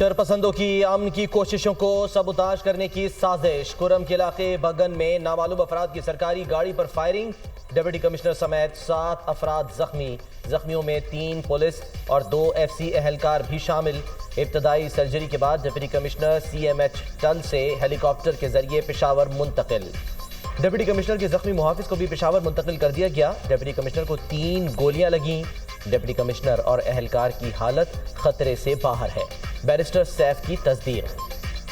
شرپسندوں کی امن کی کوششوں کو سبوتاژ کرنے کی سازش۔ کرم کے علاقے بگن میں نامعلوم افراد کی سرکاری گاڑی پر فائرنگ، ڈپٹی کمشنر سمیت 7 افراد زخمی، زخمیوں میں 3 پولیس اور 2 ایف سی اہلکار بھی شامل۔ ابتدائی سرجری کے بعد deputy commissioner C M H ٹل سے ہیلی کاپٹر کے ذریعے پشاور منتقل۔ ڈپٹی کمشنر کے زخمی محافظ کو بھی پشاور منتقل کر دیا گیا۔ ڈپٹی کمشنر کو 3 گولیاں لگیں۔ ڈپٹی کمشنر اور اہلکار کی حالت خطرے سے باہر ہے، بیرسٹر سیف کی تصدیق۔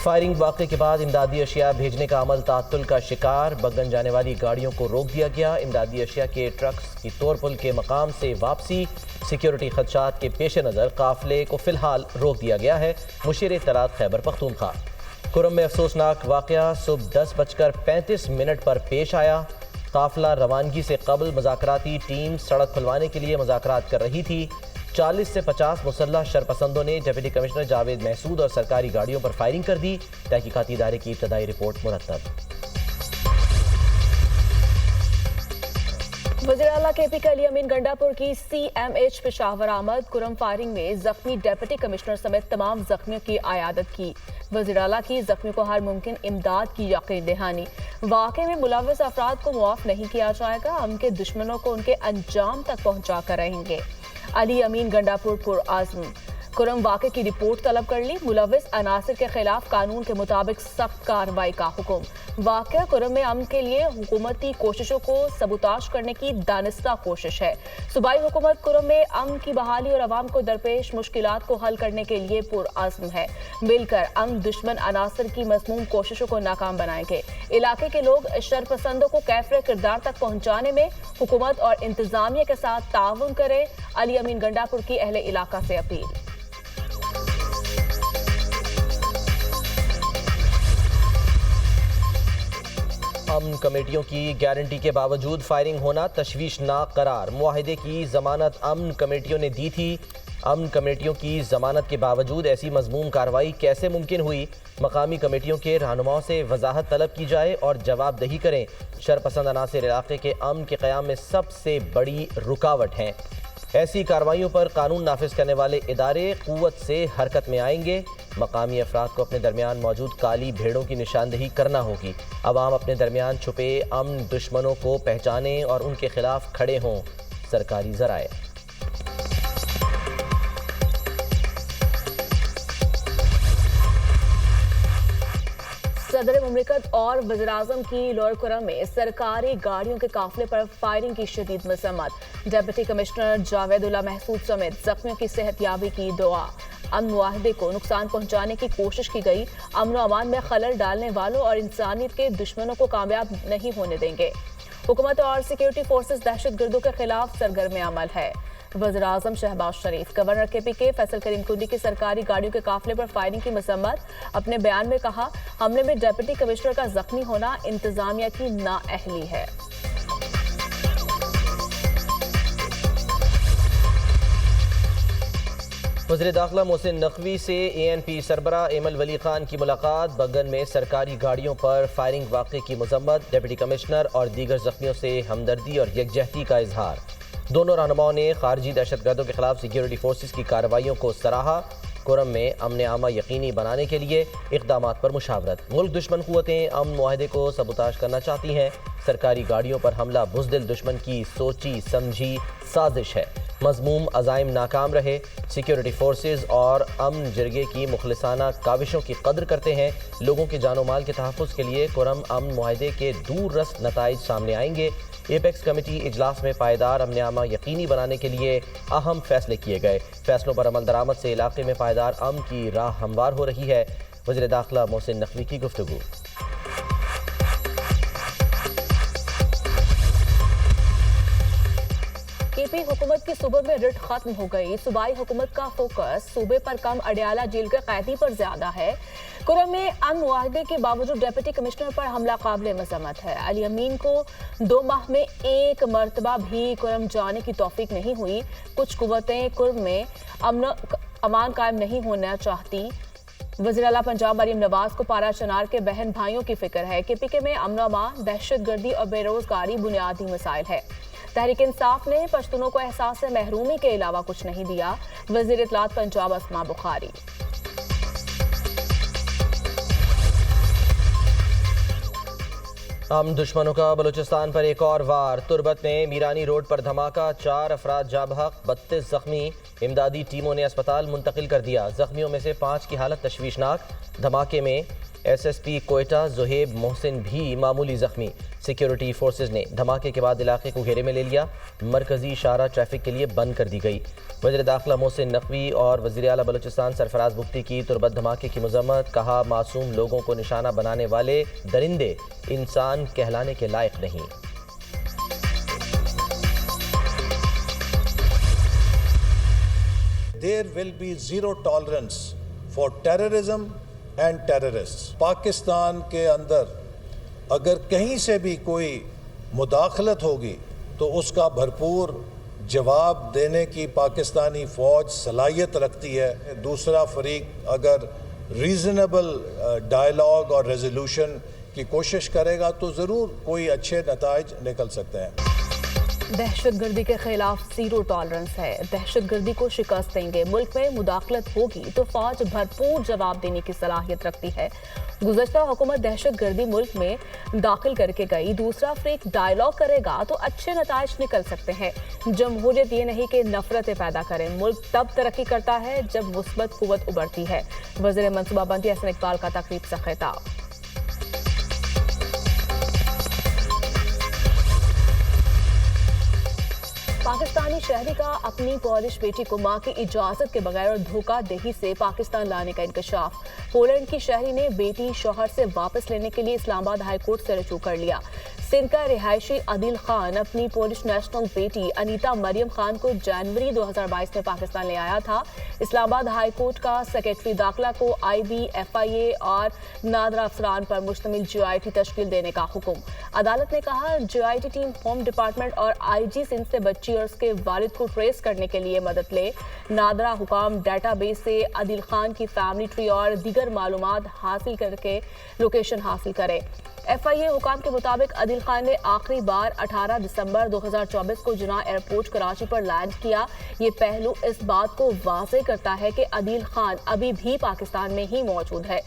فائرنگ واقعے کے بعد امدادی اشیاء بھیجنے کا عمل تعطل کا شکار، بگن جانے والی گاڑیوں کو روک دیا گیا۔ امدادی اشیاء کے ٹرکس کی طور پل کے مقام سے واپسی، سیکیورٹی خدشات کے پیش نظر قافلے کو فی الحال روک دیا گیا ہے۔ مشیر اطلاعات خیبر پختونخوا۔ کرم میں افسوسناک واقعہ صبح 10:35 پر پیش آیا۔ قافلہ روانگی سے قبل مذاکراتی ٹیم سڑک کھلوانے کے لیے مذاکرات کر رہی تھی۔ 40 سے 50 مسلح شرپسندوں نے ڈپٹی کمشنر جاوید محسود اور سرکاری گاڑیوں پر فائرنگ کر دی۔ تحقیقاتی ادارے کی ابتدائی رپورٹ مرتب۔ وزیراعلیٰ کے پی کے علی امین گنڈاپور کی سی ایم ایچ پشاور آمد۔ کرم فائرنگ میں زخمی ڈپٹی کمشنر سمیت تمام زخمیوں کی عیادت کی۔ وزیراعلیٰ کی زخمیوں کو ہر ممکن امداد کی یقین دہانی۔ واقعے میں ملوث افراد کو معاف نہیں کیا جائے گا، ہم کے دشمنوں کو ان کے انجام تک پہنچا کر رہیں گے۔ علی امین گنڈاپور پرعزم۔ کرم واقعے کی رپورٹ طلب کر لی، ملوث عناصر کے خلاف قانون کے مطابق سخت کارروائی کا حکم۔ واقعہ کرم میں امن کے لیے حکومتی کوششوں کو سبوتاژ کرنے کی دانستہ کوشش ہے۔ صوبائی حکومت کرم میں امن کی بحالی اور عوام کو درپیش مشکلات کو حل کرنے کے لیے پرعزم ہے۔ مل کر امن دشمن عناصر کی مذموم کوششوں کو ناکام بنائیں گے۔ علاقے کے لوگ شرپسندوں کو کیفر کردار تک پہنچانے میں حکومت اور انتظامیہ کے ساتھ تعاون کریں۔ علی امین گنڈاپور کی اہل علاقہ سے اپیل۔ امن کمیٹیوں کی گارنٹی کے باوجود فائرنگ ہونا تشویشناک قرار۔ معاہدے کی ضمانت امن کمیٹیوں نے دی تھی۔ امن کمیٹیوں کی ضمانت کے باوجود ایسی مذموم کارروائی کیسے ممکن ہوئی؟ مقامی کمیٹیوں کے رہنماؤں سے وضاحت طلب کی جائے اور جواب دہی کریں۔ شرپسند عناصر علاقے کے امن کے قیام میں سب سے بڑی رکاوٹ ہیں۔ ایسی کارروائیوں پر قانون نافذ کرنے والے ادارے قوت سے حرکت میں آئیں گے۔ مقامی افراد کو اپنے درمیان موجود کالی بھیڑوں کی نشاندہی کرنا ہوگی۔ عوام اپنے درمیان چھپے امن دشمنوں کو پہچانیں اور ان کے خلاف کھڑے ہوں۔ سرکاری ذرائع۔ صدر مملکت اور وزیراعظم کی لوئر کرم میں سرکاری گاڑیوں کے قافلے پر فائرنگ کی شدید مذمت۔ ڈپٹی کمشنر جاوید اللہ محسود سمیت زخمیوں کی صحت یابی کی دعا۔ امن معاہدے کو نقصان پہنچانے کی کوشش کی گئی، امن و امان میں خلل ڈالنے والوں اور انسانیت کے دشمنوں کو کامیاب نہیں ہونے دیں گے۔ حکومت اور سیکیورٹی فورسز دہشت گردوں کے خلاف سرگرم عمل ہے۔ وزیراعظم شہباز شریف۔ گورنر کے پی کے فیصل کریم کنڈی کی سرکاری گاڑیوں کے قافلے پر فائرنگ کی مذمت۔ اپنے بیان میں کہا، حملے میں ڈپٹی کمشنر کا زخمی ہونا انتظامیہ کی نااہلی ہے۔ وزیر داخلہ محسن نقوی سے اے این پی سربراہ ایمل ولی خان کی ملاقات۔ بگن میں سرکاری گاڑیوں پر فائرنگ واقعے کی مذمت، ڈپٹی کمشنر اور دیگر زخمیوں سے ہمدردی اور یکجہتی کا اظہار۔ دونوں رہنماؤں نے خارجی دہشت گردوں کے خلاف سیکیورٹی فورسز کی کارروائیوں کو سراہا۔ کرم میں امن عامہ یقینی بنانے کے لیے اقدامات پر مشاورت۔ ملک دشمن قوتیں امن معاہدے کو سبوتاژ کرنا چاہتی ہیں۔ سرکاری گاڑیوں پر حملہ بزدل دشمن کی سوچی سمجھی سازش ہے۔ مذموم عزائم ناکام رہے۔ سیکیورٹی فورسز اور امن جرگے کی مخلصانہ کاوشوں کی قدر کرتے ہیں۔ لوگوں کے جان و مال کے تحفظ کے لیے کرم امن معاہدے کے دور رس نتائج سامنے آئیں گے۔ ایپیکس کمیٹی اجلاس میں پائیدار امن عامہ یقینی بنانے کے لیے اہم فیصلے کیے گئے۔ فیصلوں پر عمل درآمد سے علاقے میں پائیدار امن کی راہ ہموار ہو رہی ہے۔ وزیر داخلہ محسن نقوی کی گفتگو۔ کے پی حکومت کی صوبے میں رٹ ختم ہو گئی۔ صوبائی حکومت کا فوکس صوبے پر کم اڈیالہ جیل کے قیدی پر زیادہ ہے۔ کرم میں امن معاہدے کے باوجود ڈپٹی کمشنر پر حملہ قابل مذمت ہے۔ علی امین کو 2 ماہ میں 1 مرتبہ بھی کرم جانے کی توفیق نہیں ہوئی۔ کچھ قوتیں کرم میں امان قائم نہیں ہونا چاہتی۔ وزیراعلیٰ پنجاب مریم نواز کو پارا چنار کے بہن بھائیوں کی فکر ہے۔ کے پی کے میں امن و امان، دہشت گردی اور بے روزگاری بنیادی مسائل ہے۔ تحریک انصاف نے پشتونوں کو احساس محرومی کے علاوہ کچھ نہیں دیا۔ وزیر اطلاعات پنجاب اسما بخاری۔ ہم دشمنوں کا بلوچستان پر ایک اور وار، تربت میں میرانی روڈ پر دھماکہ، 4 افراد جاں بحق، 32 زخمی، امدادی ٹیموں نے اسپتال منتقل کر دیا۔ زخمیوں میں سے 5 کی حالت تشویشناک۔ دھماکے میں S S P Quetta Zohaib Mohsin بھی معمولی زخمی۔ سیکیورٹی فورسز نے دھماکے کے بعد علاقے کو گھیرے میں لے لیا۔ مرکزی شاہراہ ٹریفک کے لیے بند کر دی گئی۔ وزیر داخلہ محسن نقوی اور وزیر اعلیٰ بلوچستان سرفراز بگٹی کی تربت دھماکے کی مذمت، کہا معصوم لوگوں کو نشانہ بنانے والے درندے انسان کہلانے کے لائق نہیں۔ There will be zero tolerance for terrorism and terrorists. Pakistan کے اندر اگر کہیں سے بھی کوئی مداخلت ہوگی تو اس کا بھرپور جواب دینے کی پاکستانی فوج صلاحیت رکھتی ہے۔ دوسرا فریق اگر ریزنیبل ڈائلاگ اور ریزولوشن کی کوشش کرے گا تو ضرور کوئی اچھے نتائج نکل سکتے ہیں۔ دہشت گردی کے خلاف زیرو ٹالرنس ہے، دہشت گردی کو شکست دیں گے۔ ملک میں مداخلت ہوگی تو فوج بھرپور جواب دینے کی صلاحیت رکھتی ہے۔ گزشتہ حکومت دہشت گردی ملک میں داخل کر کے گئی، دوسرا فریق ڈائلاگ کرے گا تو اچھے نتائج نکل سکتے ہیں۔ جمہوریت یہ نہیں کہ نفرتیں پیدا کریں، ملک تب ترقی کرتا ہے جب مثبت قوت ابھرتی ہے۔ وزیر منصوبہ بندی حسن اقبال کا تقریب سے خطاب۔ پاکستانی شہری کا اپنی پولش بیٹی کو ماں کی اجازت کے بغیر اور دھوکہ دہی سے پاکستان لانے کا انکشاف۔ پولینڈ کی شہری نے بیٹی شوہر سے واپس لینے کے لیے اسلام آباد ہائی کورٹ سے رجوع کر لیا۔ سندھ کا رہائشی عادل خان اپنی پولش نیشنل بیٹی انیتا مریم خان کو جنوری 2022 میں پاکستان لے آیا تھا۔ اسلام آباد ہائی کورٹ کا سیکریٹری داخلہ کو آئی بی، ایف آئی اے اور نادرا افسران پر مشتمل جے آئی ٹی تشکیل دینے کا حکم۔ عدالت نے کہا J I T team home department اور آئی جی سندھ سے بچی اور اس کے والد کو ٹریس کرنے کے لیے مدد لے۔ نادرا حکام ڈیٹا بیس سے عادل خان کی فیملی ٹری اور دیگر معلومات حاصل کر کے لوکیشن حاصل کرے۔ ایف آئی اے حکام کے مطابق عادل خان نے آخری بار 18 دسمبر 2024 کو جناح ایئرپورٹ کراچی پر لینڈ کیا۔ یہ پہلو اس بات کو واضح کرتا ہے کہ عادل خان ابھی بھی پاکستان میں ہی موجود ہے۔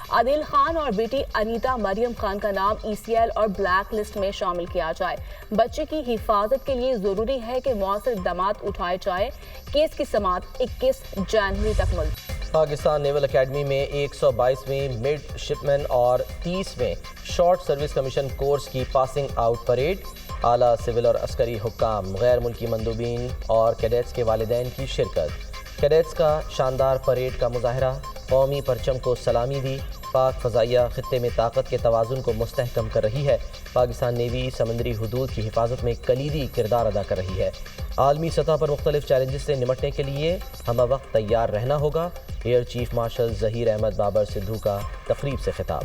عادل خان اور بیٹی انیتا مریم خان کا نام ای سی ایل اور بلیک لسٹ میں شامل کیا جائے۔ بچے کی حفاظت کے لیے ضروری ہے کہ مؤثر اقدامات اٹھائے جائیں۔ کیس کی سماعت 21 جنوری تک ملتوی۔ پاکستان نیول اکیڈمی میں 122ویں مڈ شپمین اور 30ویں شارٹ سروس کمیشن کورس کی پاسنگ آؤٹ پریڈ۔ اعلیٰ سول اور عسکری حکام، غیر ملکی مندوبین اور کیڈٹس کے والدین کی شرکت۔ کیڈٹس کا شاندار پریڈ کا مظاہرہ، قومی پرچم کو سلامی دی۔ پاک فضائیہ خطے میں طاقت کے توازن کو مستحکم کر رہی ہے۔ پاکستان نیوی سمندری حدود کی حفاظت میں کلیدی کردار ادا کر رہی ہے۔ عالمی سطح پر مختلف چیلنجز سے نمٹنے کے لیے ہمہ وقت تیار رہنا ہوگا۔ Air chief marshal Zaheer Ahmed Babar Sidhu کا تقریب سے خطاب۔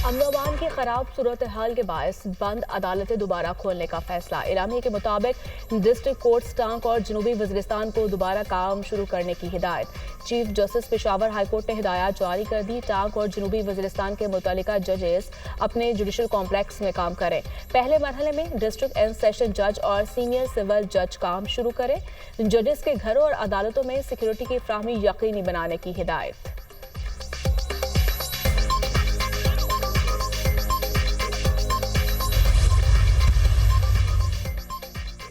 امن و امان کی خراب صورتحال کے باعث بند عدالتیں دوبارہ کھولنے کا فیصلہ۔ اعلامیے کے مطابق ڈسٹرکٹ کورٹس ٹانک اور جنوبی وزیرستان کو دوبارہ کام شروع کرنے کی ہدایت۔ Chief justice Peshawar high court نے ہدایات جاری کر دی۔ ٹانک اور جنوبی وزیرستان کے متعلقہ ججز اپنے جوڈیشل کمپلیکس میں کام کریں۔ پہلے مرحلے میں ڈسٹرکٹ اینڈ سیشن جج اور سینئر سول جج کام شروع کریں۔ ججز کے گھروں اور عدالتوں میں سیکیورٹی کی فراہمی یقینی بنانے کی ہدایت۔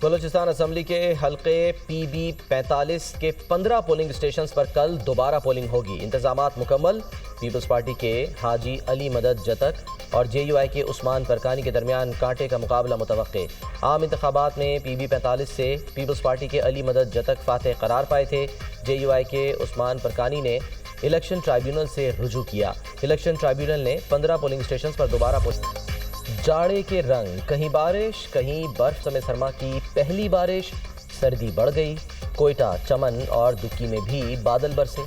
بلوچستان اسمبلی کے حلقے پی بی 45 کے 15 پولنگ اسٹیشنز پر کل دوبارہ پولنگ ہوگی۔ انتظامات مکمل۔ پیپلز پارٹی کے حاجی علی مدد جتک اور جے یو آئی کے عثمان پرکانی کے درمیان کانٹے کا مقابلہ متوقع۔ عام انتخابات میں پی بی 45 سے پیپلز پارٹی کے علی مدد جتک فاتح قرار پائے تھے۔ جے یو آئی کے عثمان پرکانی نے الیکشن ٹرائیبیونل سے رجوع کیا۔ الیکشن ٹرائیبیونل نے 15 پولنگ اسٹیشنز پر دوبارہ جاڑے کے رنگ، کہیں بارش کہیں برف سمیت سرما کی پہلی بارش، سردی بڑھ گئی۔ کوئٹہ، چمن اور دکی میں بھی بادل برسے۔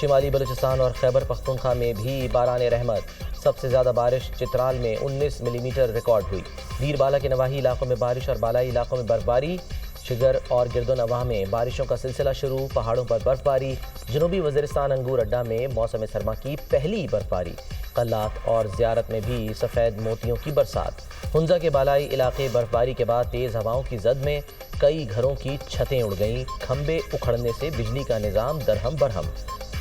شمالی بلوچستان اور خیبر پختونخوا میں بھی باران رحمت۔ سب سے زیادہ بارش چترال میں 19 ملی میٹر ریکارڈ ہوئی۔ دیر بالا کے نواحی علاقوں میں بارش اور بالائی علاقوں میں برفباری۔ شگر اور گرد و نواح میں بارشوں کا سلسلہ شروع، پہاڑوں پر برفباری۔ جنوبی وزیرستان انگور اڈہ میں موسم سرما کی پہلی برفباری۔ قلات اور زیارت میں بھی سفید موتیوں کی برسات۔ ہنزا کے بالائی علاقے برفباری کے بعد تیز ہواؤں کی زد میں کئی گھروں کی چھتیں اڑ گئیں۔ کھمبے اکھڑنے سے بجلی کا نظام درہم برہم۔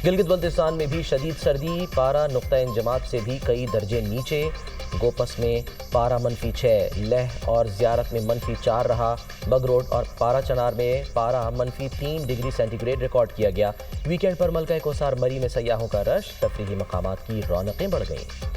گلگت بلتستان میں بھی شدید سردی، پارا نقطہ انجماد سے بھی کئی درجے نیچے۔ گوپس میں پارا -6، لہ اور زیارت میں -4 رہا۔ بگروڈ اور پارا چنار میں پارا -3 ڈگری سینٹی گریڈ ریکارڈ کیا گیا۔ ویکینڈ پر ملکہ کوثر مری میں سیاحوں کا رش، تفریحی مقامات کی رونقیں بڑھ گئیں۔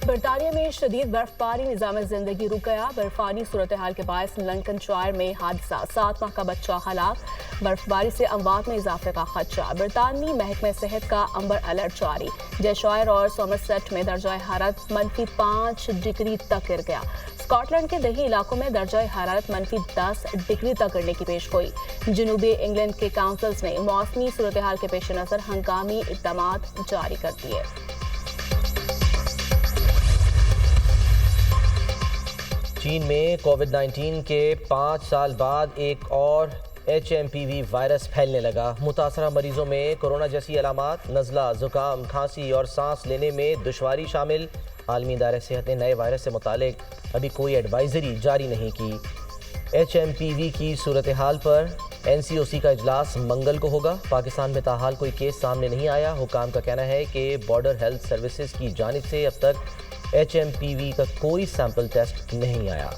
برطانیہ میں شدید برف باری، نظام زندگی رک گیا۔ برفانی صورتحال کے باعث لنکنشائر میں حادثہ، 7 ماہ کا بچہ ہلاک۔ برف باری سے اموات میں اضافے کا خدشہ، برطانوی محکمہ صحت کا امبر الرٹ جاری۔ جیشائر اور سومرسیٹ میں درجہ حرارت -5 ڈگری تک گر گیا۔ اسکاٹ لینڈ کے دیہی علاقوں میں درجہ حرارت -10 ڈگری تک گرنے کی پیش گوئی۔ جنوبی انگلینڈ کے کاؤنسلز نے موسمی صورتحال کے پیش نظر ہنگامی اقدامات جاری کر دیے۔ چین میں کووڈ-19 کے 5 سال بعد ایک اور HMPV وائرس پھیلنے لگا۔ متاثرہ مریضوں میں کورونا جیسی علامات، نزلہ، زکام، کھانسی اور سانس لینے میں دشواری شامل۔ عالمی ادارہ صحت نے نئے وائرس سے متعلق ابھی کوئی ایڈوائزری جاری نہیں کی۔ HMPV کی صورتحال پر NCOC کا اجلاس منگل کو ہوگا۔ پاکستان میں تاحال کوئی کیس سامنے نہیں آیا۔ حکام کا کہنا ہے کہ بارڈر ہیلتھ سروسز کی جانب سے اب تک HMPV کا کوئی سیمپل ٹیسٹ نہیں آیا۔